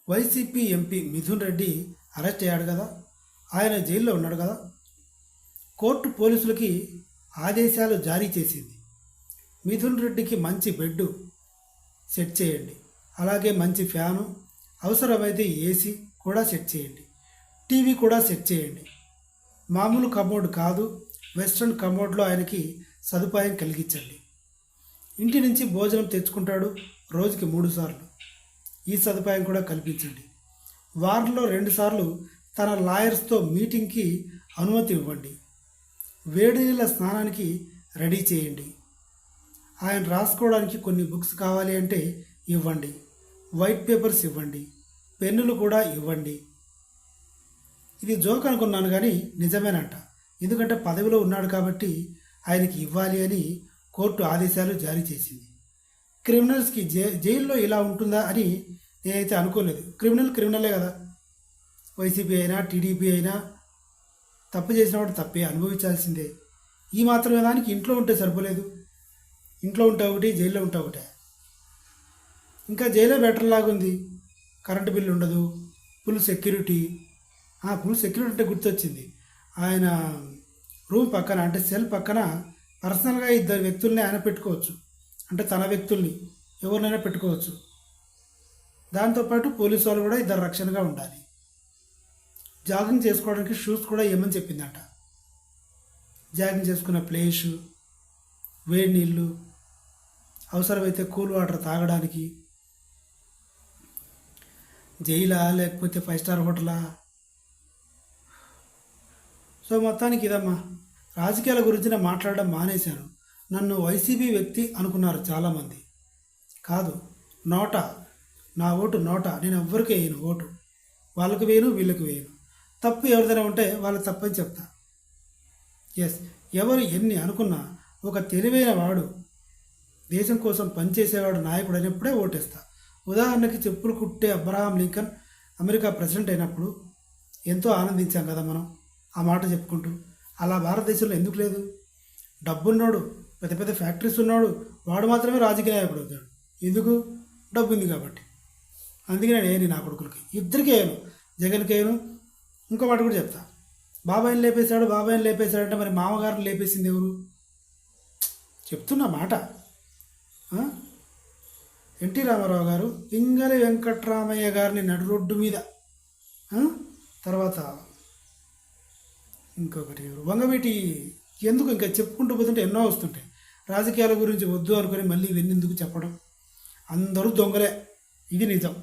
YCP MP Mithun Reddy arrest అయ్యాడు కదా, ఆయన జైల్లో ఉన్నాడు కదా. కోర్టు పోలీసులకి ఆదేశాలు జారీ చేసింది. మిథున్ రెడ్డికి మంచి బెడ్ సెట్ చేయండి, అలాగే మంచి ఫ్యాను, అవసరమైతే ఏసీ కూడా సెట్ చేయండి, టీవీ కూడా సెట్ చేయండి. మామూలు కమోడ్ కాదు, వెస్ట్రన్ కమోడ్లో ఆయనకి సదుపాయం కలిగించండి. ఇంటి నుంచి భోజనం తెచ్చుకుంటాడు రోజుకి 3 సార్లు, ఈ సదుపాయం కూడా కల్పించండి. వారంలో 2 సార్లు తన లాయర్స్తో మీటింగ్కి అనుమతి ఇవ్వండి. వేడి నీళ్ళ స్నానానికి రెడీ చేయండి. ఆయన రాసుకోవడానికి కొన్ని బుక్స్ కావాలి అంటే ఇవ్వండి. వైట్ పేపర్స్ ఇవ్వండి, పెన్నులు కూడా ఇవ్వండి. ఇది జోక్ అనుకున్నాను కానీ నిజమేనంట. ఎందుకంటే పదవిలో ఉన్నాడు కాబట్టి ఆయనకి ఇవ్వాలి అని కోర్టు ఆదేశాలు జారీ చేసింది. క్రిమినల్స్కి జైల్లో ఇలా ఉంటుందా అని నేనైతే అనుకోలేదు. క్రిమినలే కదా. వైసీపీ అయినా టీడీపీ అయినా తప్పు చేసినప్పుడు తప్పే అనుభవించాల్సిందే. ఈ మాత్రమే దానికి ఇంట్లో ఉంటే సరిపోలేదు. ఇంట్లో ఉంటే ఒకటి, జైల్లో ఉంటే ఒకటే. ఇంకా జైల్లో బెటర్ లాగుంది. కరెంటు బిల్లు ఉండదు, ఫుల్ సెక్యూరిటీ. ఫుల్ సెక్యూరిటీ అంటే గుర్తొచ్చింది. ఆయన రూమ్ పక్కన అంటే సెల్ పక్కన పర్సనల్గా 2 వ్యక్తుల్ని ఆయన పెట్టుకోవచ్చు. అంటే తన వ్యక్తుల్ని ఎవరినైనా పెట్టుకోవచ్చు. దాంతోపాటు పోలీసు వాళ్ళు కూడా 2 రక్షణగా ఉండాలి. జాగింగ్ చేసుకోవడానికి షూస్ కూడా ఏమని చెప్పిందట. జాగింగ్ చేసుకున్న ప్లేసు, వేడి నీళ్ళు, అవసరమైతే కూల్ వాటర్ తాగడానికి. జైలా లేకపోతే 5 స్టార్ హోటలా? సో మొత్తానికి ఇదమ్మా. రాజకీయాల గురించి నేను మాట్లాడడం మానేశాను. నన్ను వైసీపీ వ్యక్తి అనుకున్నారు చాలామంది. కాదు, నోటా, నా ఓటు నోటా. నేను ఎవ్వరికి వేయను ఓటు. వాళ్ళకి వేయను, వీళ్ళకి వేయను. తప్పు ఎవరిదైనా ఉంటే వాళ్ళకి తప్పని చెప్తా. ఎస్, ఎవరు ఎన్ని అనుకున్నా ఒక తెలివైన వాడు, దేశం కోసం పనిచేసేవాడు నాయకుడు అయినప్పుడే ఓటేస్తా. ఉదాహరణకి చెప్పులు కుట్టే అబ్రహాం లింకన్ అమెరికా ప్రెసిడెంట్ అయినప్పుడు ఎంతో ఆనందించాం కదా మనం ఆ మాట చెప్పుకుంటూ. అలా భారతదేశంలో ఎందుకు లేదు? డబ్బున్నాడు, పెద్ద పెద్ద ఫ్యాక్టరీస్ ఉన్నాడు, వాడు మాత్రమే రాజకీయ నాయకుడు అవుతాడు. ఎందుకు? డబ్బు ఉంది కాబట్టి. అందుకే నేను వేయను నా కొడుకులకి, ఇద్దరికి వేయను. జగన్కి వేయను. ఇంకో మాట కూడా చెప్తా. బాబాయిని లేపేశాడంటే మరి మామగారిని లేపేసింది ఎవరు? చెప్తున్న మాట. ఎన్టీ రామారావు గారు పింగళి వెంకట్రామయ్య గారిని నడు రోడ్డు మీద, తర్వాత ఇంకొకటి వంగవీటి, ఎందుకు ఇంకా చెప్పుకుంటూ పోతుంటే ఎన్నో వస్తుంటాయి. రాజకీయాల గురించి వద్దు అనుకొని మళ్ళీ ఇవన్నీ ఎందుకు చెప్పడం? అందరూ దొంగలే, ఇది నిజం.